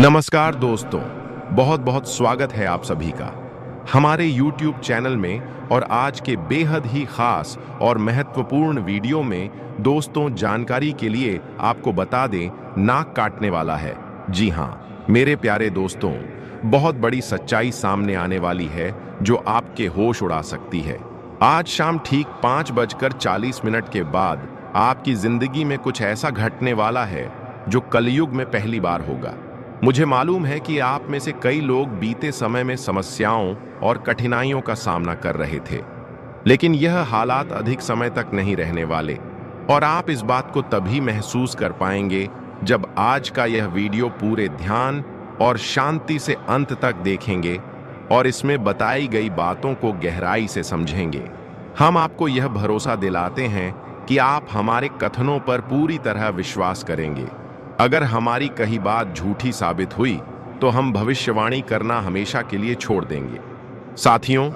नमस्कार दोस्तों, बहुत बहुत स्वागत है आप सभी का हमारे YouTube चैनल में। और आज के बेहद ही खास और महत्वपूर्ण वीडियो में दोस्तों, जानकारी के लिए आपको बता दें, नाक काटने वाला है। जी हाँ मेरे प्यारे दोस्तों, बहुत बड़ी सच्चाई सामने आने वाली है जो आपके होश उड़ा सकती है। आज शाम ठीक 5:40 के बाद आपकी जिंदगी में कुछ ऐसा घटने वाला है जो कलयुग में पहली बार होगा। मुझे मालूम है कि आप में से कई लोग बीते समय में समस्याओं और कठिनाइयों का सामना कर रहे थे, लेकिन यह हालात अधिक समय तक नहीं रहने वाले और आप इस बात को तभी महसूस कर पाएंगे जब आज का यह वीडियो पूरे ध्यान और शांति से अंत तक देखेंगे और इसमें बताई गई बातों को गहराई से समझेंगे। हम आपको यह भरोसा दिलाते हैं कि आप हमारे कथनों पर पूरी तरह विश्वास करेंगे। अगर हमारी कही बात झूठी साबित हुई तो हम भविष्यवाणी करना हमेशा के लिए छोड़ देंगे। साथियों,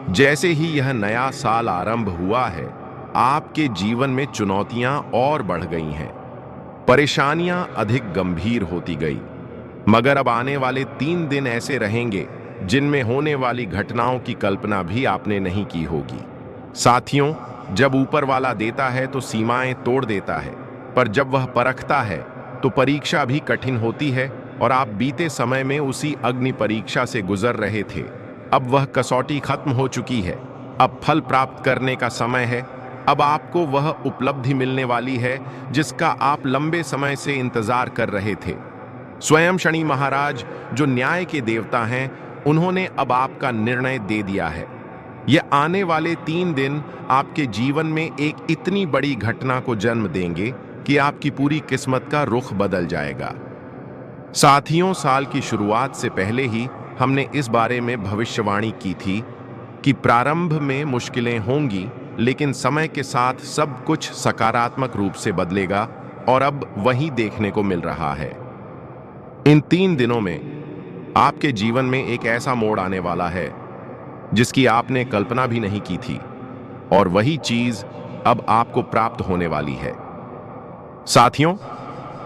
जैसे ही यह नया साल आरंभ हुआ है, आपके जीवन में चुनौतियां और बढ़ गई हैं, परेशानियां अधिक गंभीर होती गई। मगर अब आने वाले 3 दिन ऐसे रहेंगे जिनमें होने वाली घटनाओं की कल्पना भी आपने नहीं की होगी। साथियों, जब ऊपर वाला देता है तो सीमाएं तोड़ देता है, पर जब वह परखता है तो परीक्षा भी कठिन होती है। और आप बीते समय में उसी अग्नि परीक्षा से गुजर रहे थे। अब वह कसौटी खत्म हो चुकी है। अब फल प्राप्त करने का समय है। अब आपको वह उपलब्धि मिलने वाली है जिसका आप लंबे समय से इंतजार कर रहे थे। स्वयं शनि महाराज, जो न्याय के देवता हैं, उन्होंने अब आपका निर्णय दे दिया है। यह आने वाले 3 दिन आपके जीवन में एक इतनी बड़ी घटना को जन्म देंगे कि आपकी पूरी किस्मत का रुख बदल जाएगा। साथियों, साल की शुरुआत से पहले ही हमने इस बारे में भविष्यवाणी की थी कि प्रारंभ में मुश्किलें होंगी, लेकिन समय के साथ सब कुछ सकारात्मक रूप से बदलेगा और अब वही देखने को मिल रहा है। इन 3 दिनों में आपके जीवन में एक ऐसा मोड़ आने वाला है जिसकी आपने कल्पना भी नहीं की थी, और वही चीज अब आपको प्राप्त होने वाली है। साथियों,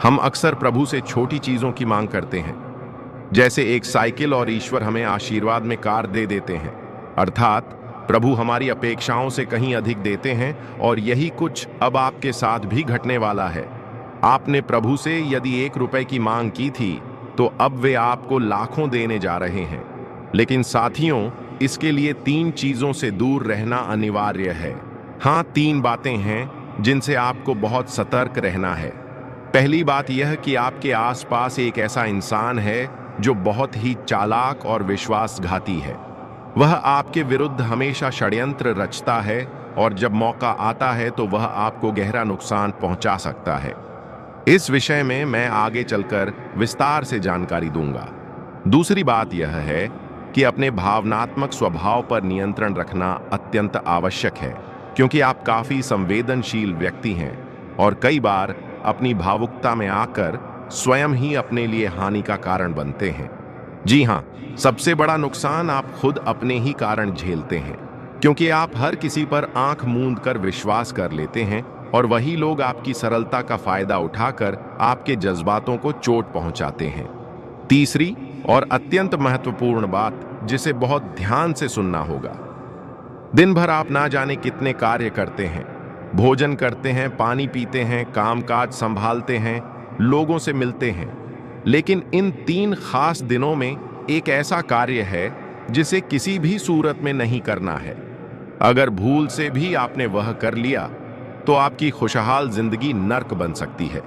हम अक्सर प्रभु से छोटी चीजों की मांग करते हैं, जैसे एक साइकिल, और ईश्वर हमें आशीर्वाद में कार दे देते हैं। अर्थात प्रभु हमारी अपेक्षाओं से कहीं अधिक देते हैं, और यही कुछ अब आपके साथ भी घटने वाला है। आपने प्रभु से यदि 1 रुपए की मांग की थी तो अब वे आपको लाखों देने जा रहे हैं। लेकिन साथियों, इसके लिए 3 चीजों से दूर रहना अनिवार्य है। हाँ, 3 बातें हैं जिनसे आपको बहुत सतर्क रहना है। पहली बात यह कि आपके आसपास एक ऐसा इंसान है जो बहुत ही चालाक और विश्वासघाती है। वह आपके विरुद्ध हमेशा षड्यंत्र रचता है, और जब मौका आता है तो वह आपको गहरा नुकसान पहुंचा सकता है। इस विषय में मैं आगे चलकर विस्तार से जानकारी दूंगा। दूसरी बात यह है कि अपने भावनात्मक स्वभाव पर नियंत्रण रखना अत्यंत आवश्यक है, क्योंकि आप काफी संवेदनशील व्यक्ति हैं और कई बार अपनी भावुकता में आकर स्वयं ही अपने लिए हानि का कारण बनते हैं। जी हाँ, सबसे बड़ा नुकसान आप खुद अपने ही कारण झेलते हैं, क्योंकि आप हर किसी पर आंख मूंद कर विश्वास कर लेते हैं, और वही लोग आपकी सरलता का फायदा उठाकर आपके जज्बातों को चोट पहुंचाते हैं। तीसरी और अत्यंत महत्वपूर्ण बात, जिसे बहुत ध्यान से सुनना होगा। दिन भर आप ना जाने कितने कार्य करते हैं, भोजन करते हैं, पानी पीते हैं, कामकाज संभालते हैं, लोगों से मिलते हैं, लेकिन इन 3 खास दिनों में एक ऐसा कार्य है जिसे किसी भी सूरत में नहीं करना है। अगर भूल से भी आपने वह कर लिया तो आपकी खुशहाल जिंदगी नर्क बन सकती है।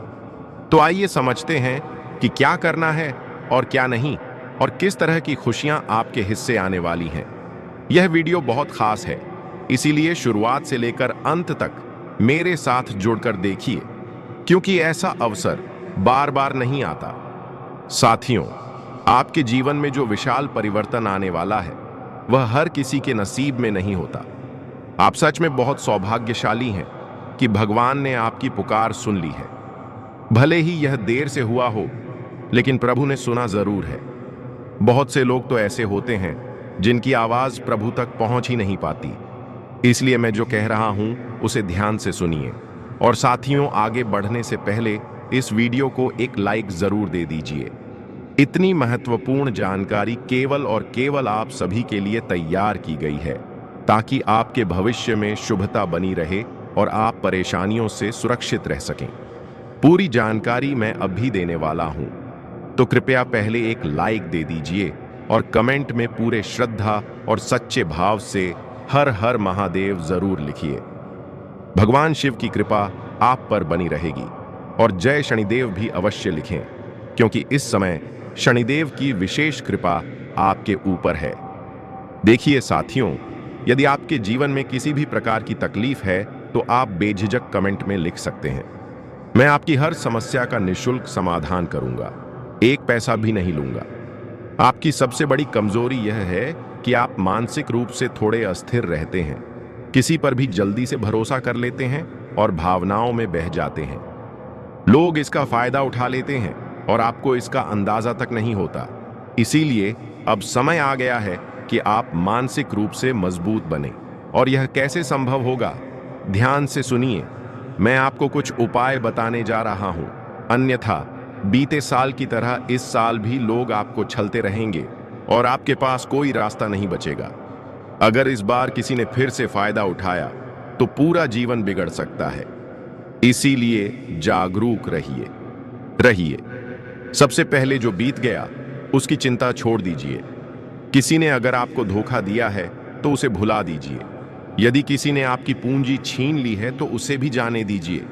तो आइए समझते हैं कि क्या करना है और क्या नहीं, और किस तरह की खुशियां आपके हिस्से आने वाली हैं। यह वीडियो बहुत खास है, इसीलिए शुरुआत से लेकर अंत तक मेरे साथ जुड़कर देखिए, क्योंकि ऐसा अवसर बार बार नहीं आता। साथियों, आपके जीवन में जो विशाल परिवर्तन आने वाला है वह हर किसी के नसीब में नहीं होता। आप सच में बहुत सौभाग्यशाली हैं कि भगवान ने आपकी पुकार सुन ली है। भले ही यह देर से हुआ हो, लेकिन प्रभु ने सुना जरूर है। बहुत से लोग तो ऐसे होते हैं जिनकी आवाज प्रभु तक पहुंच ही नहीं पाती। इसलिए मैं जो कह रहा हूं उसे ध्यान से सुनिए। और साथियों, आगे बढ़ने से पहले इस वीडियो को एक लाइक जरूर दे दीजिए। इतनी महत्वपूर्ण जानकारी केवल और केवल आप सभी के लिए तैयार की गई है ताकि आपके भविष्य में शुभता बनी रहे और आप परेशानियों से सुरक्षित रह सकें। पूरी जानकारी मैं अभी देने वाला हूं, तो कृपया पहले एक लाइक दे दीजिए और कमेंट में पूरे श्रद्धा और सच्चे भाव से हर हर महादेव जरूर लिखिए। भगवान शिव की कृपा आप पर बनी रहेगी और जय शनिदेव भी अवश्य लिखें, क्योंकि इस समय शनिदेव की विशेष कृपा आपके ऊपर है। देखिए साथियों, यदि आपके जीवन में किसी भी प्रकार की तकलीफ है तो आप बेझिझक कमेंट में लिख सकते हैं। मैं आपकी हर समस्या का निःशुल्क समाधान करूंगा, एक पैसा भी नहीं लूंगा। आपकी सबसे बड़ी कमजोरी यह है कि आप मानसिक रूप से थोड़े अस्थिर रहते हैं, किसी पर भी जल्दी से भरोसा कर लेते हैं और भावनाओं में बह जाते हैं। लोग इसका फायदा उठा लेते हैं और आपको इसका अंदाजा तक नहीं होता। इसीलिए अब समय आ गया है कि आप मानसिक रूप से मजबूत बने। और यह कैसे संभव होगा? ध्यान से सुनिए, मैं आपको कुछ उपाय बताने जा रहा हूं, अन्यथा बीते साल की तरह इस साल भी लोग आपको छलते रहेंगे और आपके पास कोई रास्ता नहीं बचेगा। अगर इस बार किसी ने फिर से फायदा उठाया तो पूरा जीवन बिगड़ सकता है। इसीलिए जागरूक रहिए। सबसे पहले जो बीत गया उसकी चिंता छोड़ दीजिए। किसी ने अगर आपको धोखा दिया है तो उसे भुला दीजिए। यदि किसी ने आपकी पूंजी छीन ली है तो उसे भी जाने दीजिए।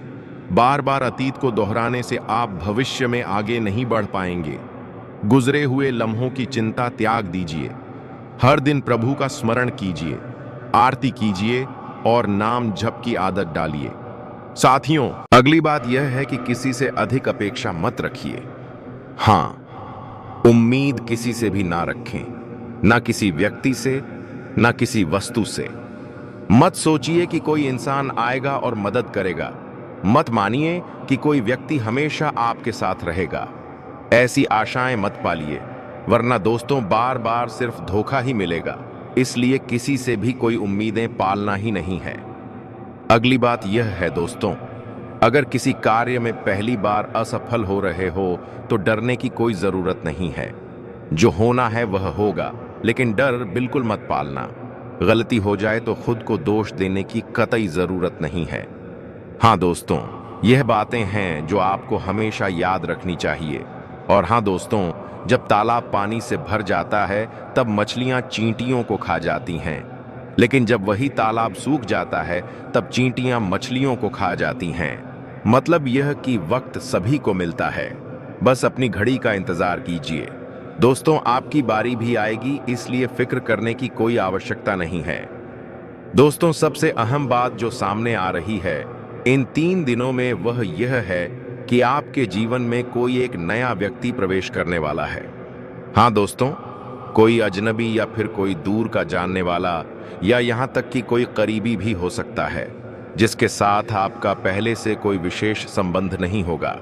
बार बार अतीत को दोहराने से आप भविष्य में आगे नहीं बढ़ पाएंगे। गुजरे हुए लम्हों की चिंता त्याग दीजिए। हर दिन प्रभु का स्मरण कीजिए, आरती कीजिए और नाम जप की आदत डालिए। साथियों, अगली बात यह है कि किसी से अधिक अपेक्षा मत रखिए। हाँ, उम्मीद किसी से भी ना रखें, ना किसी व्यक्ति से, ना किसी वस्तु से। मत सोचिए कि कोई इंसान आएगा और मदद करेगा। मत मानिए कि कोई व्यक्ति हमेशा आपके साथ रहेगा। ऐसी आशाएं मत पालिए, वरना दोस्तों बार बार सिर्फ धोखा ही मिलेगा। इसलिए किसी से भी कोई उम्मीदें पालना ही नहीं है। अगली बात यह है दोस्तों, अगर किसी कार्य में पहली बार असफल हो रहे हो तो डरने की कोई जरूरत नहीं है। जो होना है वह होगा, लेकिन डर बिल्कुल मत पालना। गलती हो जाए तो खुद को दोष देने की कतई जरूरत नहीं है। हाँ दोस्तों, यह बातें हैं जो आपको हमेशा याद रखनी चाहिए। और हाँ दोस्तों, जब तालाब पानी से भर जाता है तब मछलियां चींटियों को खा जाती हैं, लेकिन जब वही तालाब सूख जाता है तब चींटियां मछलियों को खा जाती हैं। मतलब यह कि वक्त सभी को मिलता है, बस अपनी घड़ी का इंतजार कीजिए। दोस्तों, आपकी बारी भी आएगी, इसलिए फिक्र करने की कोई आवश्यकता नहीं है। दोस्तों, सबसे अहम बात जो सामने आ रही है इन 3 दिनों में वह यह है कि आपके जीवन में कोई एक नया व्यक्ति प्रवेश करने वाला है। हाँ दोस्तों, कोई अजनबी या फिर कोई दूर का जानने वाला या यहाँ तक कि कोई करीबी भी हो सकता है, जिसके साथ आपका पहले से कोई विशेष संबंध नहीं होगा।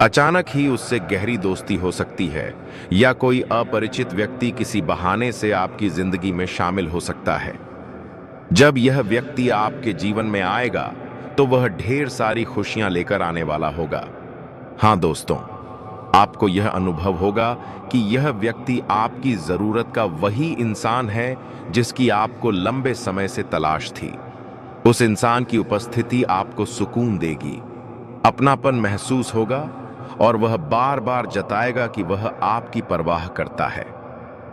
अचानक ही उससे गहरी दोस्ती हो सकती है या कोई अपरिचित व्यक्ति किसी बहाने से आपकी जिंदगी में शामिल हो सकता है। जब यह व्यक्ति आपके जीवन में आएगा तो वह ढेर सारी खुशियां लेकर आने वाला होगा। हाँ दोस्तों, आपको यह अनुभव होगा कि यह व्यक्ति आपकी जरूरत का वही इंसान है जिसकी आपको लंबे समय से तलाश थी। उस इंसान की उपस्थिति आपको सुकून देगी, अपनापन महसूस होगा और वह बार बार जताएगा कि वह आपकी परवाह करता है,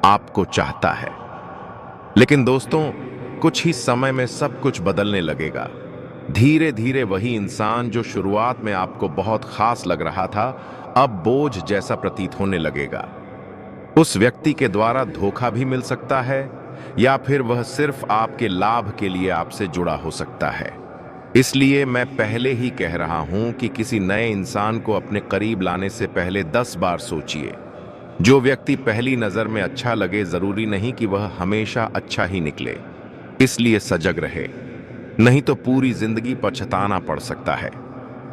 आपको चाहता है। लेकिन दोस्तों, कुछ ही समय में सब कुछ बदलने लगेगा। धीरे धीरे वही इंसान जो शुरुआत में आपको बहुत खास लग रहा था, अब बोझ जैसा प्रतीत होने लगेगा। उस व्यक्ति के द्वारा धोखा भी मिल सकता है या फिर वह सिर्फ आपके लाभ के लिए आपसे जुड़ा हो सकता है। इसलिए मैं पहले ही कह रहा हूं कि किसी नए इंसान को अपने करीब लाने से पहले 10 बार सोचिए। जो व्यक्ति पहली नजर में अच्छा लगे, जरूरी नहीं कि वह हमेशा अच्छा ही निकले। इसलिए सजग रहे, नहीं तो पूरी जिंदगी पछताना पड़ सकता है।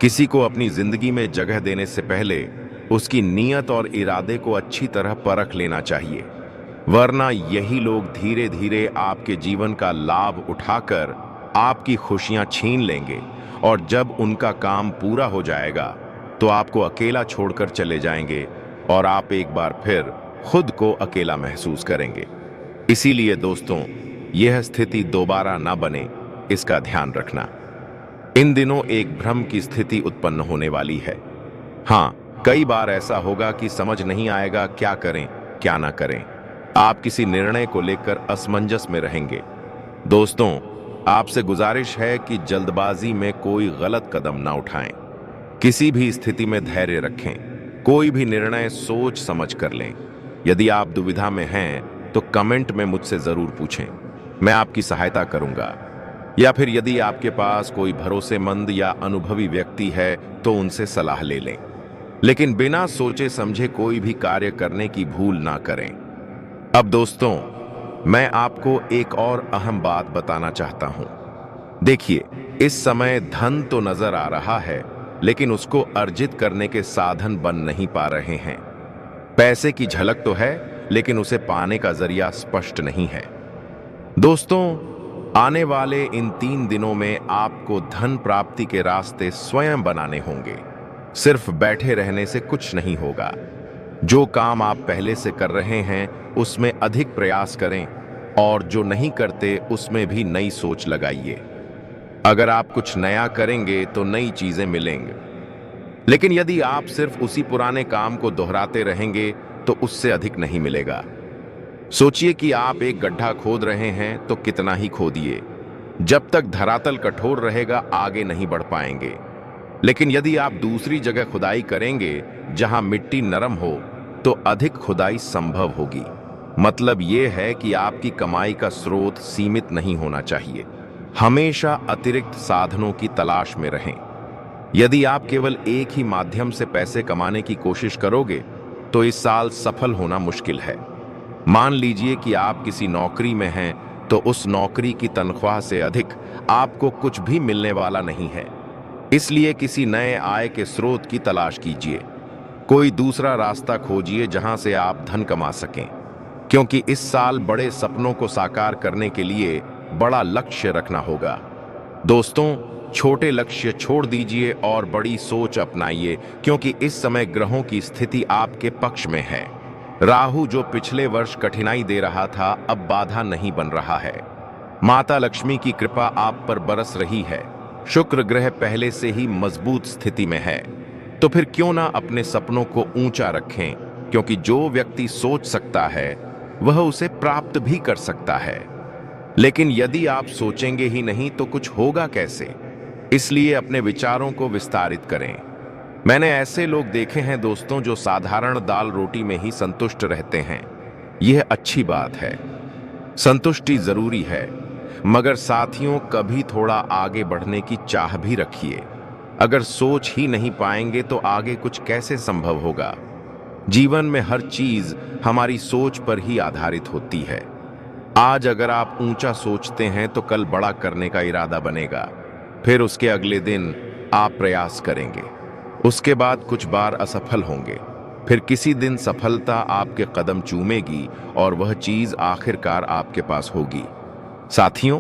किसी को अपनी जिंदगी में जगह देने से पहले उसकी नीयत और इरादे को अच्छी तरह परख लेना चाहिए, वरना यही लोग धीरे धीरे आपके जीवन का लाभ उठाकर आपकी खुशियां छीन लेंगे और जब उनका काम पूरा हो जाएगा तो आपको अकेला छोड़कर चले जाएंगे और आप एक बार फिर खुद को अकेला महसूस करेंगे। इसीलिए दोस्तों, यह स्थिति दोबारा ना बने, इसका ध्यान रखना। इन दिनों एक भ्रम की स्थिति उत्पन्न होने वाली है। हाँ, कई बार ऐसा होगा कि समझ नहीं आएगा क्या करें क्या ना करें। आप किसी निर्णय को लेकर असमंजस में रहेंगे। दोस्तों, आपसे गुजारिश है कि जल्दबाजी में कोई गलत कदम ना उठाएं। किसी भी स्थिति में धैर्य रखें। कोई भी निर्णय सोच समझ कर लें। यदि आप दुविधा में हैं तो कमेंट में मुझसे जरूर पूछें, मैं आपकी सहायता करूंगा। या फिर यदि आपके पास कोई भरोसेमंद या अनुभवी व्यक्ति है तो उनसे सलाह ले लें। लेकिन बिना सोचे समझे कोई भी कार्य करने की भूल ना करें। अब दोस्तों, मैं आपको एक और अहम बात बताना चाहता हूं। देखिए, इस समय धन तो नजर आ रहा है, लेकिन उसको अर्जित करने के साधन बन नहीं पा रहे हैं। पैसे की झलक तो है, लेकिन उसे पाने का जरिया स्पष्ट नहीं है। दोस्तों, आने वाले इन 3 दिनों में आपको धन प्राप्ति के रास्ते स्वयं बनाने होंगे। सिर्फ बैठे रहने से कुछ नहीं होगा। जो काम आप पहले से कर रहे हैं उसमें अधिक प्रयास करें, और जो नहीं करते उसमें भी नई सोच लगाइए। अगर आप कुछ नया करेंगे तो नई चीजें मिलेंगी। लेकिन यदि आप सिर्फ उसी पुराने काम को दोहराते रहेंगे तो उससे अधिक नहीं मिलेगा। सोचिए कि आप एक गड्ढा खोद रहे हैं तो कितना ही खोदिए, जब तक धरातल कठोर रहेगा आगे नहीं बढ़ पाएंगे। लेकिन यदि आप दूसरी जगह खुदाई करेंगे जहां मिट्टी नरम हो तो अधिक खुदाई संभव होगी। मतलब यह है कि आपकी कमाई का स्रोत सीमित नहीं होना चाहिए। हमेशा अतिरिक्त साधनों की तलाश में रहें। यदि आप केवल एक ही माध्यम से पैसे कमाने की कोशिश करोगे तो इस साल सफल होना मुश्किल है। मान लीजिए कि आप किसी नौकरी में हैं तो उस नौकरी की तनख्वाह से अधिक आपको कुछ भी मिलने वाला नहीं है। इसलिए किसी नए आय के स्रोत की तलाश कीजिए। कोई दूसरा रास्ता खोजिए जहां से आप धन कमा सकें, क्योंकि इस साल बड़े सपनों को साकार करने के लिए बड़ा लक्ष्य रखना होगा। दोस्तों, छोटे लक्ष्य छोड़ दीजिए और बड़ी सोच अपनाइए, क्योंकि इस समय ग्रहों की स्थिति आपके पक्ष में है। राहु जो पिछले वर्ष कठिनाई दे रहा था अब बाधा नहीं बन रहा है। माता लक्ष्मी की कृपा आप पर बरस रही है। शुक्र ग्रह पहले से ही मजबूत स्थिति में है। तो फिर क्यों ना अपने सपनों को ऊंचा रखें, क्योंकि जो व्यक्ति सोच सकता है वह उसे प्राप्त भी कर सकता है। लेकिन यदि आप सोचेंगे ही नहीं तो कुछ होगा कैसे? इसलिए अपने विचारों को विस्तारित करें। मैंने ऐसे लोग देखे हैं दोस्तों जो साधारण दाल रोटी में ही संतुष्ट रहते हैं। यह अच्छी बात है, संतुष्टि जरूरी है, मगर साथियों कभी थोड़ा आगे बढ़ने की चाह भी रखिए। अगर सोच ही नहीं पाएंगे तो आगे कुछ कैसे संभव होगा? जीवन में हर चीज हमारी सोच पर ही आधारित होती है। आज अगर आप ऊंचा सोचते हैं तो कल बड़ा करने का इरादा बनेगा। फिर उसके अगले दिन आप प्रयास करेंगे। उसके बाद कुछ बार असफल होंगे। फिर किसी दिन सफलता आपके कदम चूमेगी और वह चीज आखिरकार आपके पास होगी। साथियों,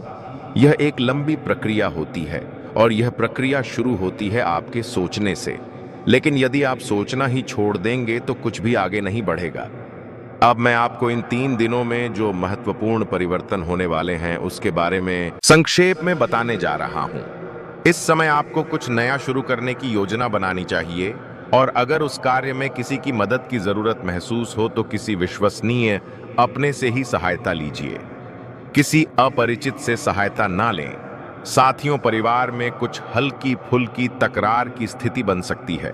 यह एक लंबी प्रक्रिया होती है और यह प्रक्रिया शुरू होती है आपके सोचने से। लेकिन यदि आप सोचना ही छोड़ देंगे तो कुछ भी आगे नहीं बढ़ेगा। अब मैं आपको इन 3 दिनों में जो महत्वपूर्ण परिवर्तन होने वाले हैं उसके बारे में संक्षेप में बताने जा रहा हूं। इस समय आपको कुछ नया शुरू करने की योजना बनानी चाहिए, और अगर उस कार्य में किसी की मदद की जरूरत महसूस हो तो किसी विश्वसनीय अपने से ही सहायता लीजिए। किसी अपरिचित से सहायता ना लें। साथियों, परिवार में कुछ हल्की फुल्की तकरार की स्थिति बन सकती है।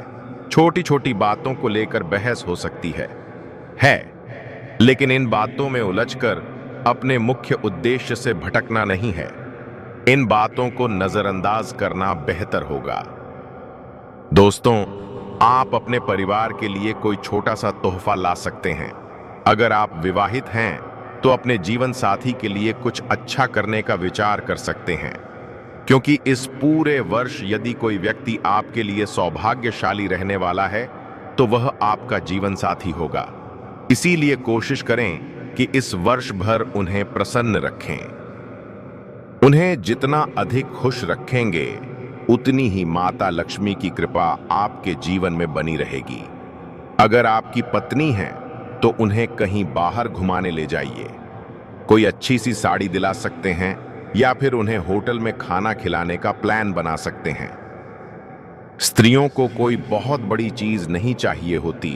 छोटी छोटी बातों को लेकर बहस हो सकती है। लेकिन इन बातों में उलझकर अपने मुख्य उद्देश्य से भटकना नहीं है। इन बातों को नजरअंदाज करना बेहतर होगा। दोस्तों, आप अपने परिवार के लिए कोई छोटा सा तोहफा ला सकते हैं। अगर आप विवाहित हैं तो अपने जीवन साथी के लिए कुछ अच्छा करने का विचार कर सकते हैं, क्योंकि इस पूरे वर्ष यदि कोई व्यक्ति आपके लिए सौभाग्यशाली रहने वाला है तो वह आपका जीवन साथी होगा। इसीलिए कोशिश करें कि इस वर्ष भर उन्हें प्रसन्न रखें। उन्हें जितना अधिक खुश रखेंगे उतनी ही माता लक्ष्मी की कृपा आपके जीवन में बनी रहेगी। अगर आपकी पत्नी है तो उन्हें कहीं बाहर घुमाने ले जाइए। कोई अच्छी सी साड़ी दिला सकते हैं या फिर उन्हें होटल में खाना खिलाने का प्लान बना सकते हैं। स्त्रियों को कोई बहुत बड़ी चीज नहीं चाहिए होती,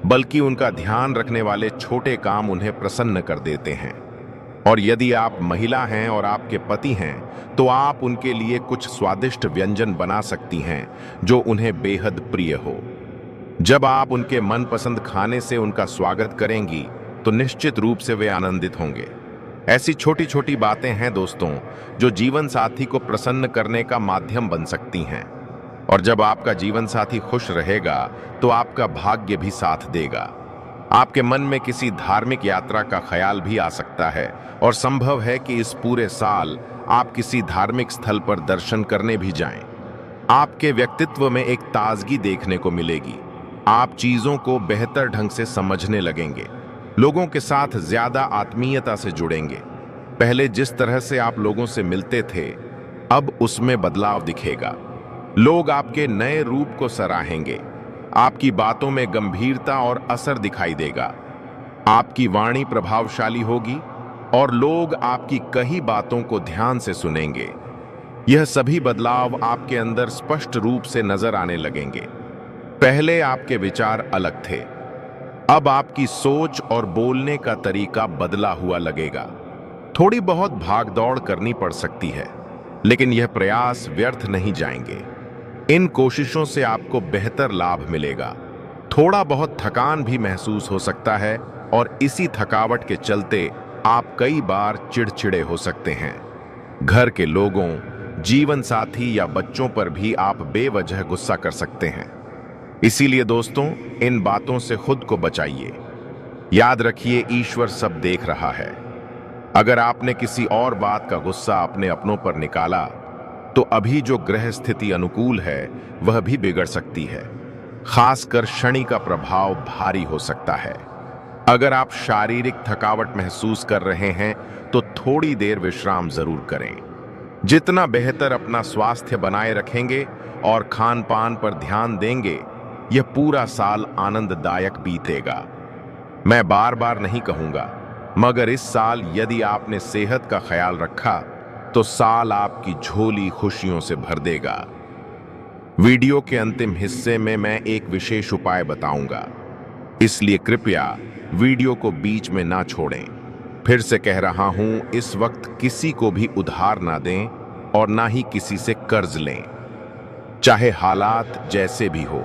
बल्कि उनका ध्यान रखने वाले छोटे काम उन्हें प्रसन्न कर देते हैं। और यदि आप महिला हैं और आपके पति हैं, तो आप उनके लिए कुछ स्वादिष्ट व्यंजन बना सकती हैं जो उन्हें बेहद प्रिय हो। जब आप उनके मनपसंद खाने से उनका स्वागत करेंगी, तो निश्चित रूप से वे आनंदित होंगे। ऐसी छोटी छोटी बातें हैं दोस्तों, जो जीवन साथी को प्रसन्न करने का माध्यम बन सकती हैं। और जब आपका जीवन साथी खुश रहेगा, तो आपका भाग्य भी साथ देगा। आपके मन में किसी धार्मिक यात्रा का ख्याल भी आ सकता है और संभव है कि इस पूरे साल आप किसी धार्मिक स्थल पर दर्शन करने भी जाएं। आपके व्यक्तित्व में एक ताजगी देखने को मिलेगी। आप चीजों को बेहतर ढंग से समझने लगेंगे, लोगों के साथ ज्यादा आत्मीयता से जुड़ेंगे। पहले जिस तरह से आप लोगों से मिलते थे, अब उसमें बदलाव दिखेगा। लोग आपके नए रूप को सराहेंगे। आपकी बातों में गंभीरता और असर दिखाई देगा। आपकी वाणी प्रभावशाली होगी और लोग आपकी कही बातों को ध्यान से सुनेंगे। यह सभी बदलाव आपके अंदर स्पष्ट रूप से नजर आने लगेंगे। पहले आपके विचार अलग थे, अब आपकी सोच और बोलने का तरीका बदला हुआ लगेगा। थोड़ी बहुत भागदौड़ करनी पड़ सकती है, लेकिन यह प्रयास व्यर्थ नहीं जाएंगे। इन कोशिशों से आपको बेहतर लाभ मिलेगा। थोड़ा बहुत थकान भी महसूस हो सकता है और इसी थकावट के चलते आप कई बार चिड़चिड़े हो सकते हैं। घर के लोगों, जीवन साथी या बच्चों पर भी आप बेवजह गुस्सा कर सकते हैं। इसीलिए दोस्तों, इन बातों से खुद को बचाइए। याद रखिए, ईश्वर सब देख रहा है। अगर आपने किसी और बात का गुस्सा अपने अपनों पर निकाला, तो अभी जो ग्रह स्थिति अनुकूल है वह भी बिगड़ सकती है। खासकर शनि का प्रभाव भारी हो सकता है। अगर आप शारीरिक थकावट महसूस कर रहे हैं, तो थोड़ी देर विश्राम जरूर करें। जितना बेहतर अपना स्वास्थ्य बनाए रखेंगे और खान पान पर ध्यान देंगे, यह पूरा साल आनंददायक बीतेगा। मैं बार बार नहीं कहूंगा, मगर इस साल यदि आपने सेहत का ख्याल रखा, तो साल आपकी झोली खुशियों से भर देगा। वीडियो के अंतिम हिस्से में मैं एक विशेष उपाय बताऊंगा, इसलिए कृपया वीडियो को बीच में ना छोड़ें। फिर से कह रहा हूं, इस वक्त किसी को भी उधार ना दें और ना ही किसी से कर्ज लें, चाहे हालात जैसे भी हो।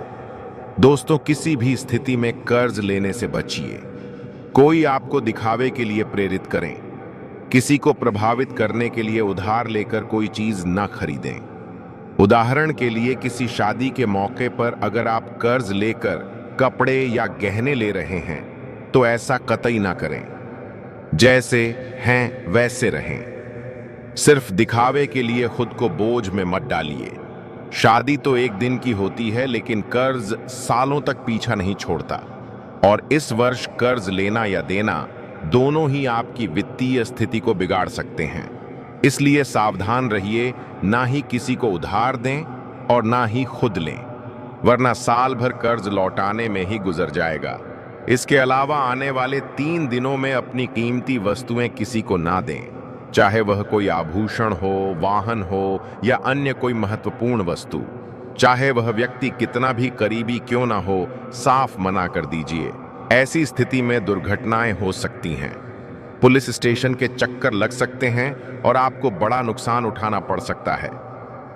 दोस्तों, किसी भी स्थिति में कर्ज लेने से बचिए। कोई आपको दिखावे के लिए प्रेरित करें, किसी को प्रभावित करने के लिए उधार लेकर कोई चीज न खरीदें। उदाहरण के लिए, किसी शादी के मौके पर अगर आप कर्ज लेकर कपड़े या गहने ले रहे हैं, तो ऐसा कतई ना करें। जैसे हैं वैसे रहें। सिर्फ दिखावे के लिए खुद को बोझ में मत डालिए। शादी तो एक दिन की होती है, लेकिन कर्ज सालों तक पीछा नहीं छोड़ता। और इस वर्ष कर्ज लेना या देना दोनों ही आपकी वित्तीय स्थिति को बिगाड़ सकते हैं। इसलिए सावधान रहिए, ना ही किसी को उधार दें और ना ही खुद लें, वरना साल भर कर्ज लौटाने में ही गुजर जाएगा। इसके अलावा आने वाले 3 दिनों में अपनी कीमती वस्तुएं किसी को ना दें, चाहे वह कोई आभूषण हो, वाहन हो या अन्य कोई महत्वपूर्ण वस्तु। चाहे वह व्यक्ति कितना भी करीबी क्यों ना हो, साफ मना कर दीजिए। ऐसी स्थिति में दुर्घटनाएं हो सकती हैं, पुलिस स्टेशन के चक्कर लग सकते हैं और आपको बड़ा नुकसान उठाना पड़ सकता है।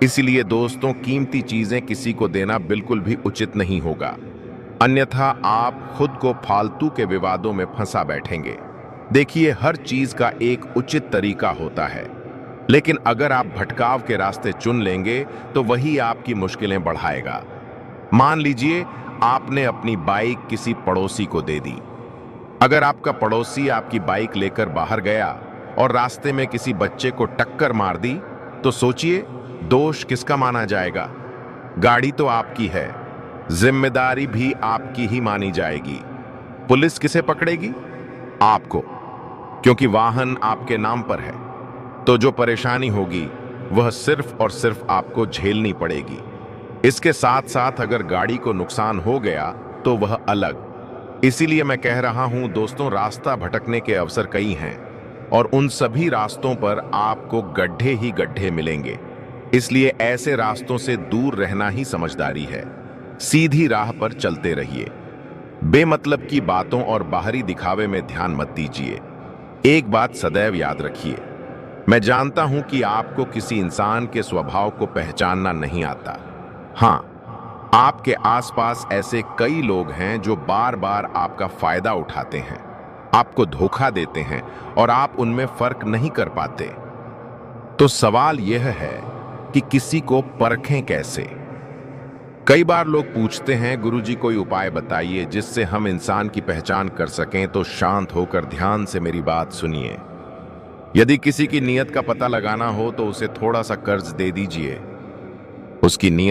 इसलिए दोस्तों, कीमती चीजें किसी को देना बिल्कुल भी उचित नहीं होगा, अन्यथा आप खुद को फालतू के विवादों में फंसा बैठेंगे। देखिए, हर चीज का एक उचित तरीका होता है, लेकिन अगर आप भटकाव के रास्ते चुन लेंगे तो वही आपकी मुश्किलें बढ़ाएगा। मान लीजिए आपने अपनी बाइक किसी पड़ोसी को दे दी। अगर आपका पड़ोसी आपकी बाइक लेकर बाहर गया और रास्ते में किसी बच्चे को टक्कर मार दी, तो सोचिए दोष किसका माना जाएगा? गाड़ी तो आपकी है, जिम्मेदारी भी आपकी ही मानी जाएगी। पुलिस किसे पकड़ेगी? आपको, क्योंकि वाहन आपके नाम पर है। तो जो परेशानी होगी वह सिर्फ और सिर्फ आपको झेलनी पड़ेगी। इसके साथ साथ अगर गाड़ी को नुकसान हो गया तो वह अलग, इसीलिए मैं कह रहा हूं दोस्तों, रास्ता भटकने के अवसर कई हैं और उन सभी रास्तों पर आपको गड्ढे ही गड्ढे मिलेंगे। इसलिए ऐसे रास्तों से दूर रहना ही समझदारी है। सीधी राह पर चलते रहिए। बेमतलब की बातों और बाहरी दिखावे में ध्यान मत दीजिए। एक बात सदैव याद रखिए, मैं जानता हूं कि आपको किसी इंसान के स्वभाव को पहचानना नहीं आता। हाँ, आपके आसपास ऐसे कई लोग हैं जो बार बार आपका फायदा उठाते हैं, आपको धोखा देते हैं और आप उनमें फर्क नहीं कर पाते। तो सवाल यह है कि किसी को परखें कैसे। कई बार लोग पूछते हैं, गुरुजी कोई उपाय बताइए जिससे हम इंसान की पहचान कर सकें। तो शांत होकर ध्यान से मेरी बात सुनिए। यदि किसी की नीयत का पता लगाना हो तो उसे थोड़ा सा कर्ज दे दीजिए। उसकी नीयत